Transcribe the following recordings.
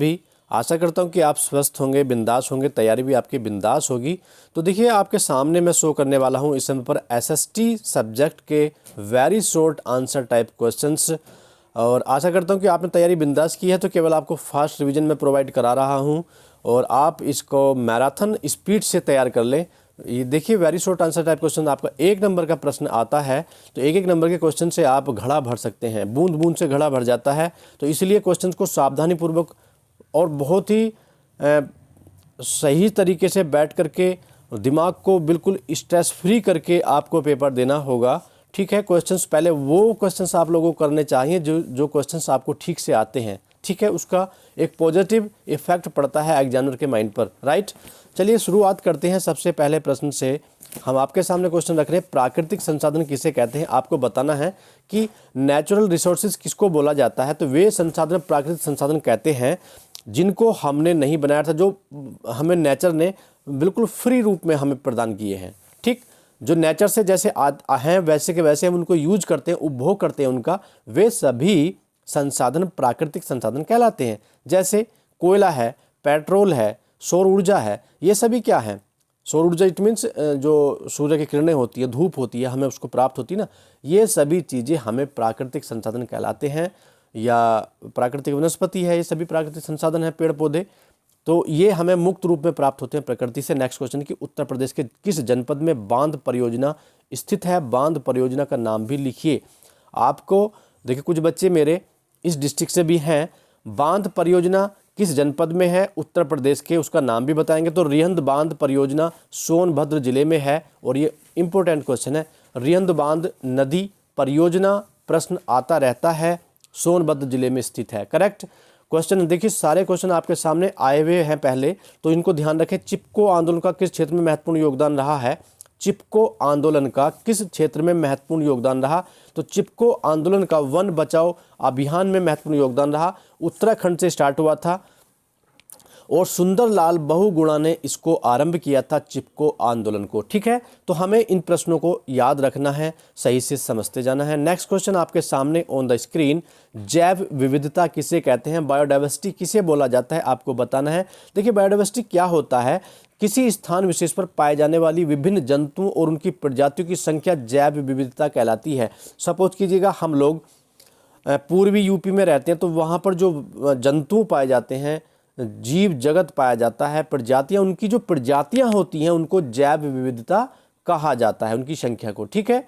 भी। आशा करता हूँ कि आप स्वस्थ होंगे, बिंदास होंगे, तैयारी भी आपकी बिंदास होगी। तो देखिए आपके सामने मैं शो करने वाला हूँ इस समय पर एसएसटी सब्जेक्ट के very short answer type questions, और आशा करता हूँ कि आपने तैयारी बिंदास की है। तो केवल आपको फास्ट रिवीजन में प्रोवाइड करा रहा हूँ और आप इसको मैराथन स्पीड से तैयार कर लें। ये देखिए very short answer type question, आपका 1 नंबर का प्रश्न आता है तो 1-1 नंबर के क्वेश्चन से आप घड़ा भर सकते हैं, बूंद बूंद से घड़ा भर जाता है। तो इसलिए क्वेश्चन को सावधानीपूर्वक और बहुत ही सही तरीके से बैठ करके दिमाग को बिल्कुल स्ट्रेस फ्री करके आपको पेपर देना होगा। ठीक है, क्वेश्चंस पहले वो क्वेश्चंस आप लोगों को करने चाहिए जो क्वेश्चंस आपको ठीक से आते हैं। ठीक है, उसका एक पॉजिटिव इफेक्ट पड़ता है एग्जामिनर के माइंड पर, राइट। चलिए शुरुआत करते हैं सबसे पहले प्रश्न से। हम आपके सामने क्वेश्चन रख रहे हैं, प्राकृतिक संसाधन किसे कहते हैं। आपको बताना है कि नेचुरल रिसोर्सेज किसको बोला जाता है। तो वे संसाधन प्राकृतिक संसाधन कहते हैं जिनको हमने नहीं बनाया था, जो हमें नेचर ने बिल्कुल फ्री रूप में हमें प्रदान किए हैं। ठीक, जो नेचर से जैसे हैं वैसे के वैसे हम उनको यूज करते हैं, उपभोग करते हैं उनका, वे सभी संसाधन प्राकृतिक संसाधन कहलाते हैं। जैसे कोयला है, पेट्रोल है, सौर ऊर्जा है, ये सभी क्या है। सौर ऊर्जा इट मीन्स जो सूर्य की किरणें होती है, धूप होती है, हमें उसको प्राप्त होती है ना, ये सभी चीज़ें हमें प्राकृतिक संसाधन कहलाते हैं। या प्राकृतिक वनस्पति है, ये सभी प्राकृतिक संसाधन है, पेड़ पौधे, तो ये हमें मुक्त रूप में प्राप्त होते हैं प्रकृति से। नेक्स्ट क्वेश्चन कि उत्तर प्रदेश के किस जनपद में बांध परियोजना स्थित है। बांध परियोजना का नाम भी लिखिए। आपको देखिए कुछ बच्चे मेरे इस डिस्ट्रिक्ट से भी हैं। बांध परियोजना किस जनपद में है उत्तर प्रदेश के, उसका नाम भी बताएंगे। तो रिहंद बांध परियोजना सोनभद्र जिले में है, और ये इंपॉर्टेंट क्वेश्चन है। रिहंद बांध नदी परियोजना प्रश्न आता रहता है, सोनभद्र जिले में स्थित है। Correct question. देखिए सारे क्वेश्चन आपके सामने आए हुए हैं पहले, तो इनको ध्यान रखें। चिपको आंदोलन का किस क्षेत्र में महत्वपूर्ण योगदान रहा है। चिपको आंदोलन का किस क्षेत्र में महत्वपूर्ण योगदान रहा। तो चिपको आंदोलन का वन बचाओ अभियान में महत्वपूर्ण योगदान रहा। उत्तराखंड से स्टार्ट हुआ था और सुंदरलाल बहुगुणा ने इसको आरंभ किया था, चिपको आंदोलन को। ठीक है, तो हमें इन प्रश्नों को याद रखना है, सही से समझते जाना है। नेक्स्ट क्वेश्चन आपके सामने ऑन द स्क्रीन, जैव विविधता किसे कहते हैं, बायोडाइवर्सिटी किसे बोला जाता है, आपको बताना है। देखिए बायोडाइवर्सिटी क्या होता है, किसी स्थान विशेष पर पाए जाने वाली विभिन्न जंतुओं और उनकी प्रजातियों की संख्या जैव विविधता कहलाती है। सपोज कीजिएगा हम लोग पूर्वी यूपी में रहते हैं, तो वहाँ पर जो जंतु पाए जाते हैं, जीव जगत पाया जाता है, प्रजातियां, उनकी जो प्रजातियां होती हैं उनको जैव विविधता कहा जाता है, उनकी संख्या को। ठीक है,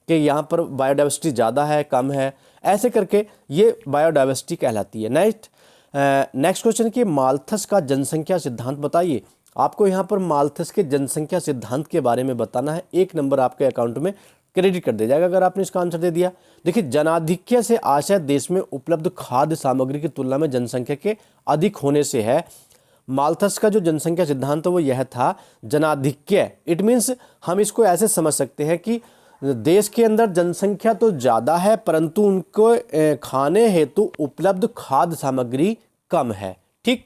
कि यहाँ पर बायोडाइवर्सिटी ज़्यादा है, कम है, ऐसे करके ये बायोडाइवर्सिटी कहलाती है। नेक्स्ट क्वेश्चन कि माल्थस का जनसंख्या सिद्धांत बताइए। आपको यहाँ पर माल्थस के जनसंख्या सिद्धांत के बारे में बताना है। 1 नंबर आपके अकाउंट में क्रेडिट कर दिया जाएगा अगर आपने इसका आंसर दे दिया। देखिए जनाधिक्य से आशय देश में उपलब्ध खाद्य सामग्री की तुलना में जनसंख्या के अधिक होने से है। माल्थस का जो जनसंख्या सिद्धांत वो यह था, जनाधिक्य इट मीन्स हम इसको ऐसे समझ सकते हैं कि देश के अंदर जनसंख्या तो ज़्यादा है परंतु उनको खाने हेतु उपलब्ध खाद्य सामग्री कम है। ठीक,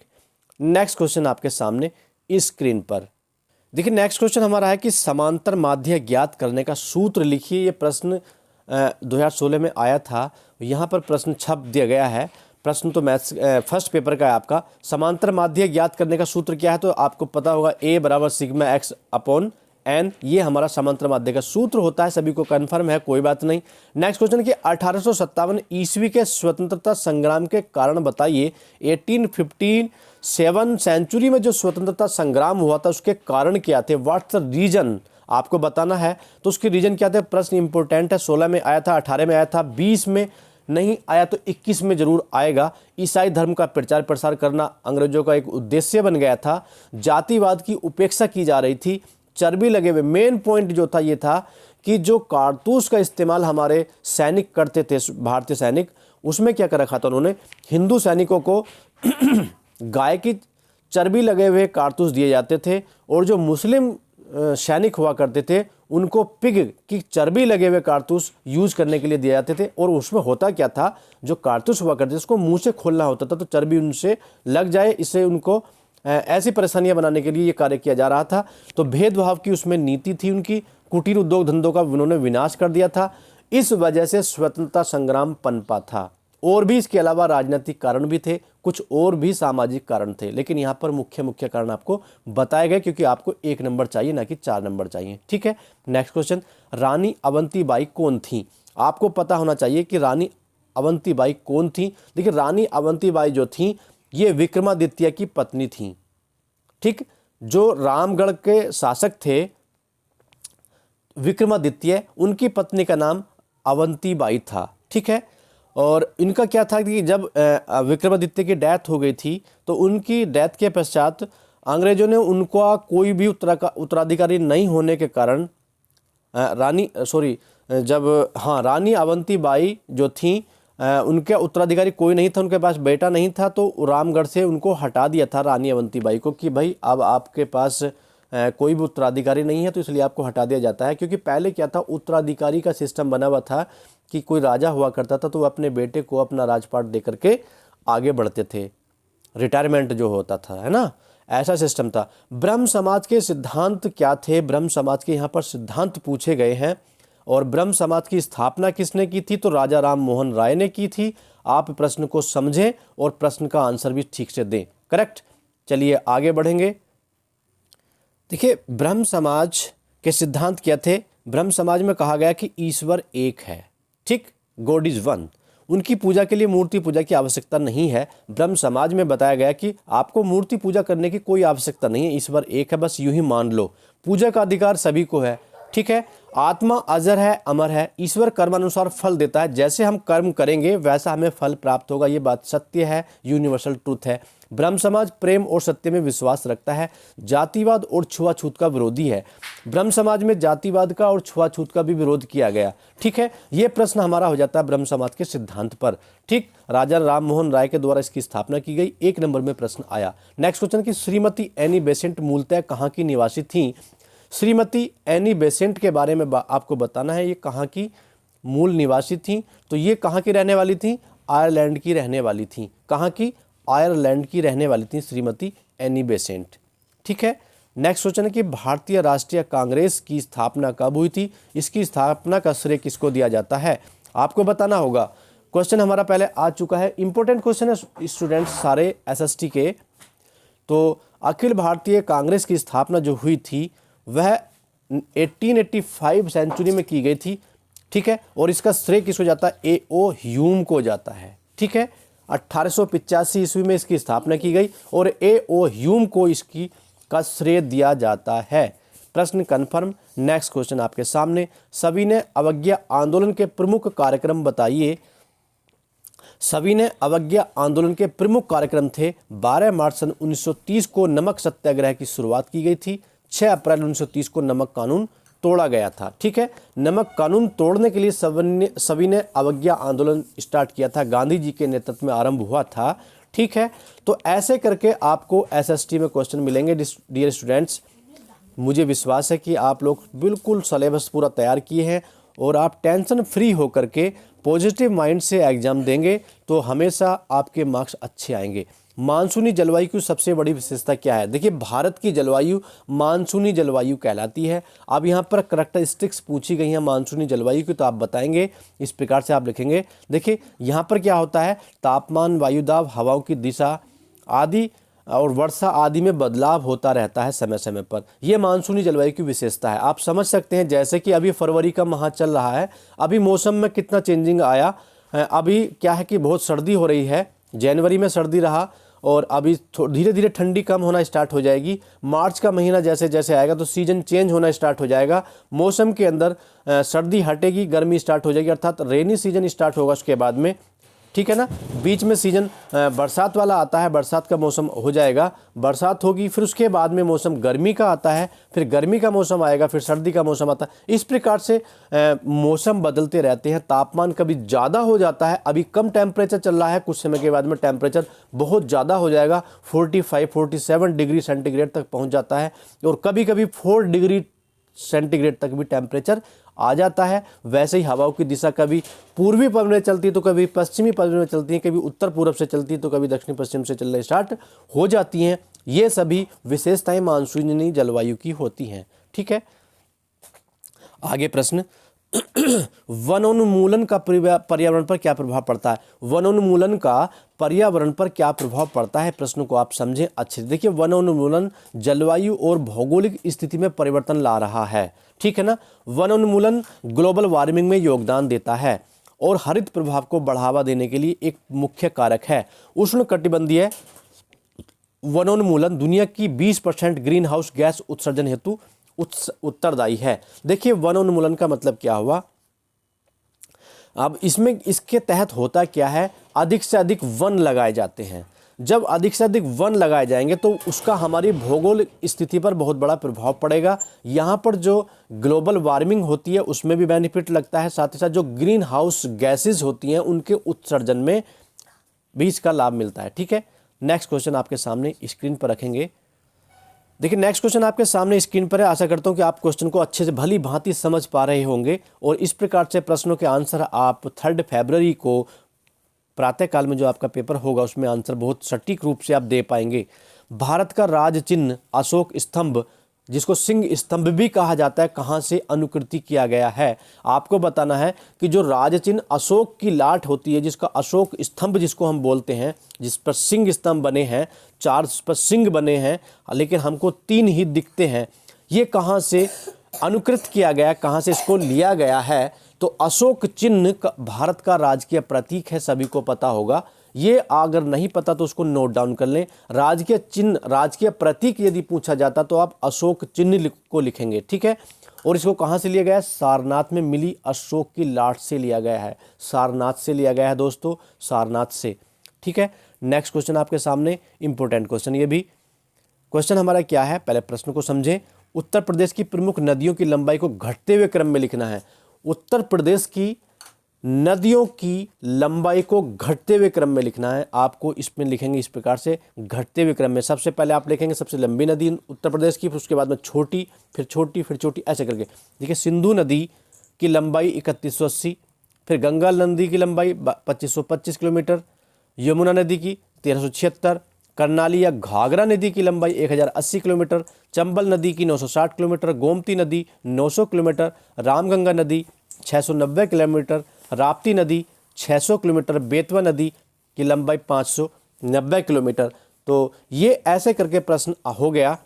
नेक्स्ट क्वेश्चन आपके सामने इस स्क्रीन पर देखिए। नेक्स्ट क्वेश्चन हमारा है कि समांतर माध्य ज्ञात करने का सूत्र लिखिए। ये प्रश्न 2016 में आया था, यहाँ पर प्रश्न छप दिया गया है। प्रश्न तो मैथ्स फर्स्ट पेपर का है आपका। समांतर माध्य ज्ञात करने का सूत्र क्या है, तो आपको पता होगा A बराबर सिग्मा x अपॉन n, ये हमारा समांतर माध्य का सूत्र होता है। सभी को कन्फर्म है, कोई बात नहीं। नेक्स्ट क्वेश्चन कि 1857 ईस्वी के स्वतंत्रता संग्राम के कारण बताइए। 1857 सेंचुरी में जो स्वतंत्रता संग्राम हुआ था उसके कारण क्या थे, व्हाट्स द रीजन, आपको बताना है। तो उसके रीजन क्या थे, प्रश्न इंपॉर्टेंट है। 16 में आया था, 18 में आया था, 20 में नहीं आया तो 21 में जरूर आएगा। ईसाई धर्म का प्रचार प्रसार करना अंग्रेजों का एक उद्देश्य बन गया था। जातिवाद की उपेक्षा की जा रही थी। चर्बी लगे हुए, मेन पॉइंट जो था ये था कि जो कारतूस का इस्तेमाल हमारे सैनिक करते थे, भारतीय सैनिक, उसमें क्या कर रखा था उन्होंने, हिंदू सैनिकों को गाय की चर्बी लगे हुए कारतूस दिए जाते थे और जो मुस्लिम सैनिक हुआ करते थे उनको पिग की चर्बी लगे हुए कारतूस यूज करने के लिए दिए जाते थे। और उसमें होता क्या था, जो कारतूस हुआ करते थे उसको मुंह से खोलना होता था तो चर्बी उनसे लग जाए, इससे उनको ऐसी परेशानियां बनाने के लिए ये कार्य किया जा रहा था। तो भेदभाव की उसमें नीति थी उनकी। कुटीर उद्योग धंधों का उन्होंने विनाश कर दिया था। इस वजह से स्वतंत्रता संग्राम पनपा था। और भी इसके अलावा राजनीतिक कारण भी थे, कुछ और भी सामाजिक कारण थे, लेकिन यहाँ पर मुख्य कारण आपको बताए गए, क्योंकि आपको 1 नंबर चाहिए ना कि 4 नंबर चाहिए। ठीक है, नेक्स्ट क्वेश्चन, रानी अवंतीबाई कौन थी? आपको पता होना चाहिए कि रानी अवंतीबाई कौन थी। देखिए, रानी अवंतीबाई जो थी ये विक्रमादित्य की पत्नी थी। ठीक, जो रामगढ़ के शासक थे विक्रमादित्य, उनकी पत्नी का नाम अवंतीबाई था। ठीक है, और इनका क्या था कि जब विक्रमादित्य की डेथ हो गई थी तो उनकी डेथ के पश्चात अंग्रेजों ने उनका कोई भी उत्तराधिकारी नहीं होने के कारण रानी अवंतीबाई जो थी उनके उत्तराधिकारी कोई नहीं था, उनके पास बेटा नहीं था, तो रामगढ़ से उनको हटा दिया था रानी अवंतीबाई को कि भाई अब आपके पास कोई भी उत्तराधिकारी नहीं है, तो इसलिए आपको हटा दिया जाता है। क्योंकि पहले क्या था, उत्तराधिकारी का सिस्टम बना हुआ था कि कोई राजा हुआ करता था तो वो अपने बेटे को अपना राजपाट दे करके आगे बढ़ते थे, रिटायरमेंट जो होता था, है ना, ऐसा सिस्टम था। ब्रह्म समाज के सिद्धांत क्या थे? ब्रह्म समाज के यहाँ पर सिद्धांत पूछे गए हैं। और ब्रह्म समाज की स्थापना किसने की थी? तो राजा राम मोहन राय ने की थी। आप प्रश्न को समझें और प्रश्न का आंसर भी ठीक से दें। करेक्ट। चलिए आगे बढ़ेंगे। देखिए, ब्रह्म समाज के सिद्धांत क्या थे? ब्रह्म समाज में कहा गया कि ईश्वर एक है। ठीक, गॉड इज वन। उनकी पूजा के लिए मूर्ति पूजा की आवश्यकता नहीं है। ब्रह्म समाज में बताया गया कि आपको मूर्ति पूजा करने की कोई आवश्यकता नहीं है, ईश्वर एक है, बस यूं ही मान लो। पूजा का अधिकार सभी को है। ठीक है, आत्मा अजर है, अमर है, ईश्वर कर्मानुसार फल देता है, जैसे हम कर्म करेंगे वैसा हमें फल प्राप्त होगा। ये बात सत्य है, यूनिवर्सल ट्रूथ है। ब्रह्म समाज प्रेम और सत्य में विश्वास रखता है, जातिवाद और छुआछूत का विरोधी है। ब्रह्म समाज में जातिवाद का और छुआछूत का भी विरोध किया गया। ठीक है, ये प्रश्न हमारा हो जाता है ब्रह्म समाज के सिद्धांत पर। ठीक, राजा राम मोहन राय के द्वारा इसकी स्थापना की गई। 1 नंबर में प्रश्न आया। नेक्स्ट क्वेश्चन कि श्रीमती एनी बेसेंट मूलतः कहाँ की निवासी थी? श्रीमती एनी बेसेंट के बारे में आपको बताना है, ये कहाँ की मूल निवासी थी। तो ये कहाँ की रहने वाली थी? आयरलैंड की रहने वाली थी। कहाँ की? आयरलैंड की रहने वाली थी श्रीमती एनी बेसेंट। ठीक है, नेक्स्ट क्वेश्चन है कि भारतीय राष्ट्रीय कांग्रेस की स्थापना कब हुई थी? इसकी स्थापना का श्रेय किसको दिया जाता है? आपको बताना होगा। क्वेश्चन हमारा पहले आ चुका है, इंपॉर्टेंट क्वेश्चन है स्टूडेंट्स सारे एसएसटी के। तो अखिल भारतीय कांग्रेस की स्थापना जो हुई थी वह 1885 सेंचुरी में की गई थी। ठीक है, और इसका श्रेय किसको जाता है? ए.ओ. ह्यूम को जाता है। ठीक है, 1885 ईस्वी में इसकी स्थापना की गई और ए.ओ. ह्यूम को इसकी का श्रेय दिया जाता है। प्रश्न कन्फर्म। नेक्स्ट क्वेश्चन आपके सामने, सविनय अवज्ञा आंदोलन के प्रमुख कार्यक्रम बताइए। सविनय अवज्ञा आंदोलन के प्रमुख कार्यक्रम थे 12 मार्च सन 1930 को नमक सत्याग्रह की शुरुआत की गई थी। 6 अप्रैल 1930 को नमक कानून तोड़ा गया था। ठीक है, नमक कानून तोड़ने के लिए सविनय अवज्ञा आंदोलन स्टार्ट किया था, गांधी जी के नेतृत्व में आरंभ हुआ था। ठीक है, तो ऐसे करके आपको एसएसटी में क्वेश्चन मिलेंगे। डियर स्टूडेंट्स, मुझे विश्वास है कि आप लोग बिल्कुल सिलेबस पूरा तैयार किए हैं और आप टेंशन फ्री होकर के पॉजिटिव माइंड से एग्जाम देंगे तो हमेशा आपके मार्क्स अच्छे आएंगे। मानसूनी जलवायु की सबसे बड़ी विशेषता क्या है? देखिए, भारत की जलवायु मानसूनी जलवायु कहलाती है। अब यहाँ पर करैक्टरिस्टिक्स पूछी गई हैं मानसूनी जलवायु की, तो आप बताएंगे, इस प्रकार से आप लिखेंगे। देखिए, यहाँ पर क्या होता है, तापमान, वायुदाब, हवाओं की दिशा आदि और वर्षा आदि में बदलाव होता रहता है समय समय पर। यह मानसूनी जलवायु की विशेषता है। आप समझ सकते हैं, जैसे कि अभी फरवरी का माह चल रहा है, अभी मौसम में कितना चेंजिंग आया। अभी क्या है कि बहुत सर्दी हो रही है, जनवरी में सर्दी रहा और अभी धीरे धीरे ठंडी कम होना स्टार्ट हो जाएगी। मार्च का महीना जैसे जैसे आएगा तो सीजन चेंज होना स्टार्ट हो जाएगा। मौसम के अंदर सर्दी हटेगी, गर्मी स्टार्ट हो जाएगी, अर्थात रेनी सीजन स्टार्ट होगा उसके बाद में। ठीक है ना, बीच में सीजन बरसात वाला आता है, बरसात का मौसम हो जाएगा, बरसात होगी, फिर उसके बाद में मौसम गर्मी का आता है, फिर गर्मी का मौसम आएगा, फिर सर्दी का मौसम आता है। इस प्रकार से मौसम बदलते रहते हैं। तापमान कभी ज़्यादा हो जाता है, अभी कम टेम्परेचर चल रहा है, कुछ समय के बाद में टेम्परेचर बहुत ज़्यादा हो जाएगा, 45-47 डिग्री सेंटीग्रेड तक पहुँच जाता है और कभी कभी 4 डिग्री सेंटीग्रेड तक भी टेम्परेचर आ जाता है। वैसे ही हवाओं की दिशा कभी पूर्वी पवन में चलती है तो कभी पश्चिमी पवन में चलती है, कभी उत्तर पूर्व से चलती है तो कभी दक्षिण पश्चिम से चलना स्टार्ट हो जाती हैं। ये सभी विशेषताएं मानसूनी जलवायु की होती हैं। ठीक है, आगे प्रश्न, वनोन्मूलन का पर्यावरण पर क्या प्रभाव पड़ता है? वनोन्मूलन का पर्यावरण पर क्या प्रभाव पड़ता है? प्रश्न को आप समझें अच्छे से। देखिए, वनोन्मूलन जलवायु और भौगोलिक स्थिति में परिवर्तन ला रहा है, ठीक है ना। वनोन्मूलन ग्लोबल वार्मिंग में योगदान देता है और हरित प्रभाव को बढ़ावा देने के लिए एक मुख्य कारक है। उष्णकटिबंधीय वनोन्मूलन दुनिया की 20% ग्रीन हाउस गैस उत्सर्जन हेतु उत्तरदायी है। देखिए, वनोन्मूलन का मतलब क्या हुआ? अब इसमें इसके तहत होता क्या है, अधिक से अधिक वन लगाए जाते हैं। जब अधिक से अधिक वन लगाए जाएंगे तो उसका हमारी भौगोलिक स्थिति पर बहुत बड़ा प्रभाव पड़ेगा। यहाँ पर जो ग्लोबल वार्मिंग होती है उसमें भी बेनिफिट लगता है, साथ ही साथ जो ग्रीन हाउस गैसेज होती हैं उनके उत्सर्जन में भी इसका लाभ मिलता है, ठीक है। नेक्स्ट क्वेश्चन आपके सामने स्क्रीन पर रखेंगे। देखिए, नेक्स्ट क्वेश्चन आपके सामने स्क्रीन पर है। आशा करता हूं कि आप क्वेश्चन को अच्छे से भली भांति समझ पा रहे होंगे और इस प्रकार से प्रश्नों के आंसर आप 3 फरवरी को प्रातःकाल में जो आपका पेपर होगा उसमें आंसर बहुत सटीक रूप से आप दे पाएंगे। भारत का राज चिन्ह अशोक स्तंभ, जिसको सिंह स्तंभ भी कहा जाता है, कहाँ से अनुकृति किया गया है? आपको बताना है कि जो राज चिन्ह अशोक की लाट होती है, जिसका अशोक स्तंभ जिसको हम बोलते हैं, जिस पर सिंह स्तंभ बने हैं, 4 पर सिंह बने हैं लेकिन हमको 3 ही दिखते हैं, ये कहाँ से अनुकृत किया गया, कहाँ से इसको लिया गया है? तो अशोक चिन्ह भारत का राजकीय प्रतीक है, सभी को पता होगा। ये अगर नहीं पता तो उसको नोट डाउन कर लें। राजकीय चिन्ह, राजकीय प्रतीक यदि पूछा जाता तो आप अशोक चिन्ह को लिखेंगे, ठीक है। और इसको कहाँ से लिया गया है? सारनाथ में मिली अशोक की लाट से लिया गया है, सारनाथ से लिया गया है दोस्तों, सारनाथ से, ठीक है। नेक्स्ट क्वेश्चन आपके सामने इंपॉर्टेंट क्वेश्चन, ये भी क्वेश्चन हमारा क्या है, पहले प्रश्न को समझें। उत्तर प्रदेश की प्रमुख नदियों की लंबाई को घटते हुए क्रम में लिखना है। उत्तर प्रदेश की नदियों की लंबाई को घटते हुए क्रम में लिखना है। आपको इसमें लिखेंगे इस प्रकार से, घटते हुए क्रम में। सबसे पहले आप लिखेंगे सबसे लंबी नदी उत्तर प्रदेश की, फिर उसके बाद में छोटी, फिर छोटी, फिर छोटी, ऐसे करके। देखिए, सिंधु नदी की लंबाई 3180, फिर गंगा नदी की लंबाई 2525 किलोमीटर, यमुना नदी की 1376, करनाली या घाघरा नदी की लंबाई 1080 किलोमीटर, चंबल नदी की 960 किलोमीटर, गोमती नदी 900 किलोमीटर, रामगंगा नदी 690 किलोमीटर, राप्ती नदी 600 किलोमीटर, बेतवा नदी की लंबाई 590 किलोमीटर। तो ये ऐसे करके प्रश्न हो गया।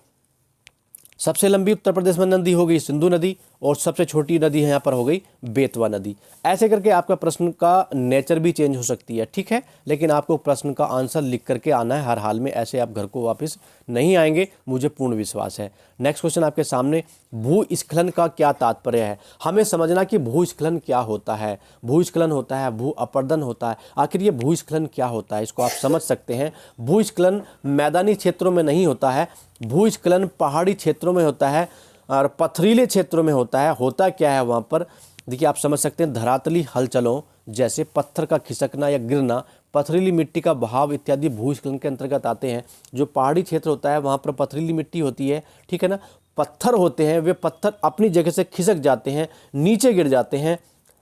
सबसे लंबी उत्तर प्रदेश में नदी हो गई सिंधु नदी और सबसे छोटी नदी यहाँ पर हो गई बेतवा नदी। ऐसे करके आपका प्रश्न का नेचर भी चेंज हो सकती है, ठीक है, लेकिन आपको प्रश्न का आंसर लिख करके आना है हर हाल में, ऐसे आप घर को वापस नहीं आएंगे, मुझे पूर्ण विश्वास है। नेक्स्ट क्वेश्चन आपके सामने, भूस्खलन का क्या तात्पर्य है? हमें समझना कि भूस्खलन क्या होता है। भूस्खलन होता है, भू अपरदन होता है, आखिर ये भूस्खलन क्या होता है, इसको आप समझ सकते हैं। भूस्खलन मैदानी क्षेत्रों में नहीं होता है, भूस्खलन पहाड़ी क्षेत्रों में होता है और पथरीले क्षेत्रों में होता है। होता क्या है वहाँ पर? देखिए, आप समझ सकते हैं, धरातली हलचलों जैसे पत्थर का खिसकना या गिरना, पथरीली मिट्टी का बहाव इत्यादि भूस्खलन के अंतर्गत आते हैं। जो पहाड़ी क्षेत्र होता है वहाँ पर पथरीली मिट्टी होती है, ठीक है ना, पत्थर होते हैं, वे पत्थर अपनी जगह से खिसक जाते हैं, नीचे गिर जाते हैं,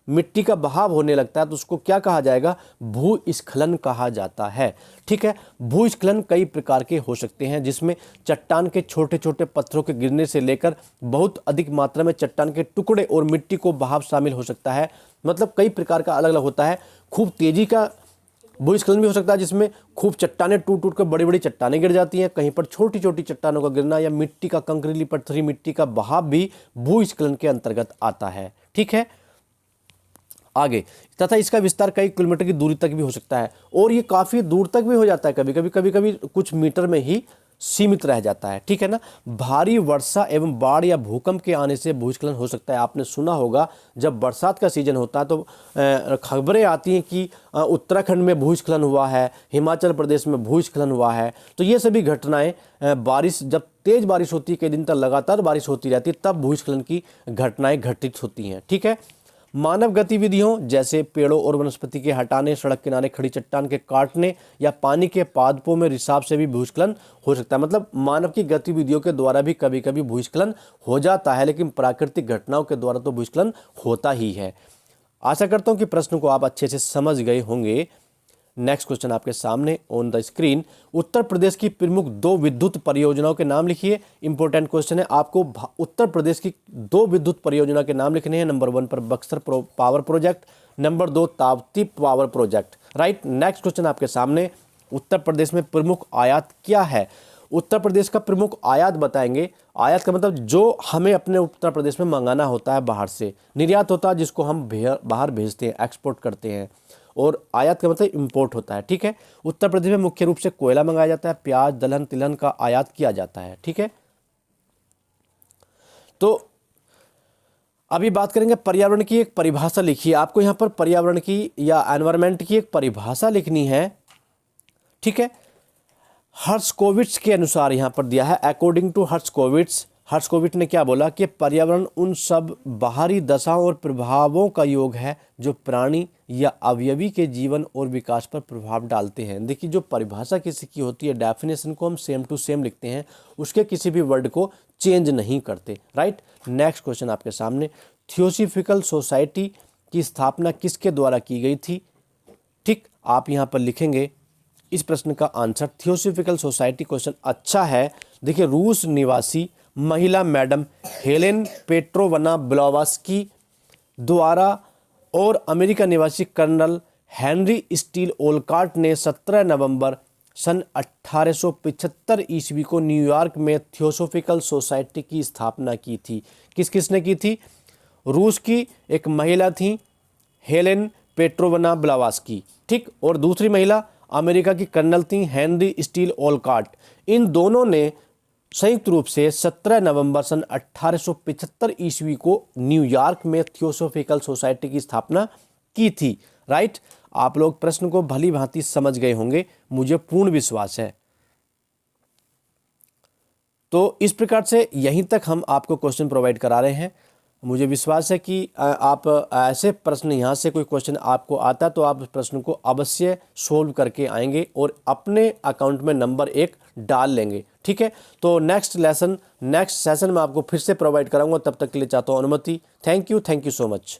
मिट्टी का बहाव होने लगता है, तो उसको क्या कहा जाएगा? भूस्खलन कहा जाता है, ठीक है। भूस्खलन कई प्रकार के हो सकते हैं, जिसमें चट्टान के छोटे छोटे पत्थरों के गिरने से लेकर बहुत अधिक मात्रा में चट्टान के टुकड़े और मिट्टी को बहाव शामिल हो सकता है। मतलब कई प्रकार का अलग अलग होता है। खूब तेजी का भूस्खलन भी हो सकता है, जिसमें खूब चट्टानें टूट टूट कर बड़ी बड़ी चट्टानें गिर जाती हैं। कहीं पर छोटी छोटी चट्टानों का गिरना या मिट्टी का, कंकरीली पत्थरी मिट्टी का बहाव भी भूस्खलन के अंतर्गत आता है, ठीक है। आगे, तथा इसका विस्तार कई किलोमीटर की दूरी तक भी हो सकता है और ये काफ़ी दूर तक भी हो जाता है, कभी कभी कुछ मीटर में ही सीमित रह जाता है, ठीक है ना। भारी वर्षा एवं बाढ़ या भूकंप के आने से भूस्खलन हो सकता है। आपने सुना होगा, जब बरसात का सीजन होता है तो खबरें आती हैं कि उत्तराखंड में भूस्खलन हुआ है, हिमाचल प्रदेश में भूस्खलन हुआ है। तो ये सभी घटनाएं, बारिश जब तेज़ बारिश होती है, कई दिन तक लगातार बारिश होती रहती है, तब भूस्खलन की घटनाएं घटित होती हैं, ठीक है। मानव गतिविधियों जैसे पेड़ों और वनस्पति के हटाने, सड़क किनारे खड़ी चट्टान के काटने या पानी के पादपों में रिसाव से भी भूस्खलन हो सकता है। मतलब मानव की गतिविधियों के द्वारा भी कभी कभी भूस्खलन हो जाता है, लेकिन प्राकृतिक घटनाओं के द्वारा तो भूस्खलन होता ही है। आशा करता हूं कि प्रश्न को आप अच्छे से समझ गए होंगे। नेक्स्ट क्वेश्चन आपके सामने on the screen, Uttar Pradesh की प्रमुख 2 विद्युत परियोजनाओं के नाम लिखिए। इंपॉर्टेंट क्वेश्चन है, आपको उत्तर प्रदेश की 2 विद्युत परियोजना के नाम लिखने हैं। नंबर 1 पर Buxar power project, number 2 Tapti power project, right. Next question आपके सामने, उत्तर प्रदेश में प्रमुख आयात क्या है? उत्तर प्रदेश का प्रमुख आयात बताएंगे। आयात का मतलब जो हमें अपने उत्तर प्रदेश में मंगाना होता है बाहर से, निर्यात होता है जिसको हम बाहर भेजते हैं, एक्सपोर्ट करते हैं, और आयात का मतलब इंपोर्ट होता है, ठीक है। उत्तर प्रदेश में मुख्य रूप से कोयला मंगाया जाता है, प्याज, दलहन, तिलहन का आयात किया जाता है, ठीक है। तो अभी बात करेंगे पर्यावरण की एक परिभाषा लिखिए। आपको यहाँ पर पर्यावरण की या एनवायरमेंट की एक परिभाषा लिखनी है, ठीक है। हर्शकोविट्स के अनुसार यहाँ पर दिया है, अकॉर्डिंग टू हर्शकोविट्स। हर्शकोविट्स ने क्या बोला कि पर्यावरण उन सब बाहरी दशाओं और प्रभावों का योग है जो प्राणी या अवयवी के जीवन और विकास पर प्रभाव डालते हैं। देखिए, जो परिभाषा किसी की होती है, डेफिनेशन को हम सेम टू सेम लिखते हैं, उसके किसी भी वर्ड को चेंज नहीं करते, राइट। नेक्स्ट क्वेश्चन आपके सामने, थियोसॉफिकल सोसाइटी की स्थापना किसके द्वारा की गई थी? ठीक, आप यहाँ पर लिखेंगे इस प्रश्न का आंसर, थियोसॉफिकल सोसाइटी। क्वेश्चन अच्छा है। देखिए, रूस निवासी महिला मैडम हेलेन पेट्रोवना ब्लावास्की द्वारा और अमेरिका निवासी कर्नल हेनरी स्टील ओलकार्ट ने 17 नवंबर सन 1875 ईस्वी को न्यूयॉर्क में थियोसॉफिकल सोसाइटी की स्थापना की थी। किस किसने की थी? रूस की एक महिला थी हेलेन पेट्रोवना ब्लावास्की, ठीक, और दूसरी महिला अमेरिका की कर्नल थी हेनरी स्टील ओलकार्ट। इन दोनों ने संयुक्त रूप से 17 नवंबर सन 1875 ईस्वी को न्यूयॉर्क में थियोसॉफिकल सोसाइटी की स्थापना की थी, राइट। आप लोग प्रश्न को भली भांति समझ गए होंगे, मुझे पूर्ण विश्वास है। तो इस प्रकार से यहीं तक हम आपको क्वेश्चन प्रोवाइड करा रहे हैं। मुझे विश्वास है कि आप ऐसे प्रश्न, यहाँ से कोई क्वेश्चन आपको आता तो आप उस प्रश्न को अवश्य सोल्व करके आएंगे और अपने अकाउंट में नंबर 1 डाल लेंगे, ठीक है। तो नेक्स्ट सेशन में आपको फिर से प्रोवाइड कराऊंगा। तब तक के लिए चाहता हूँ अनुमति। Thank you so much.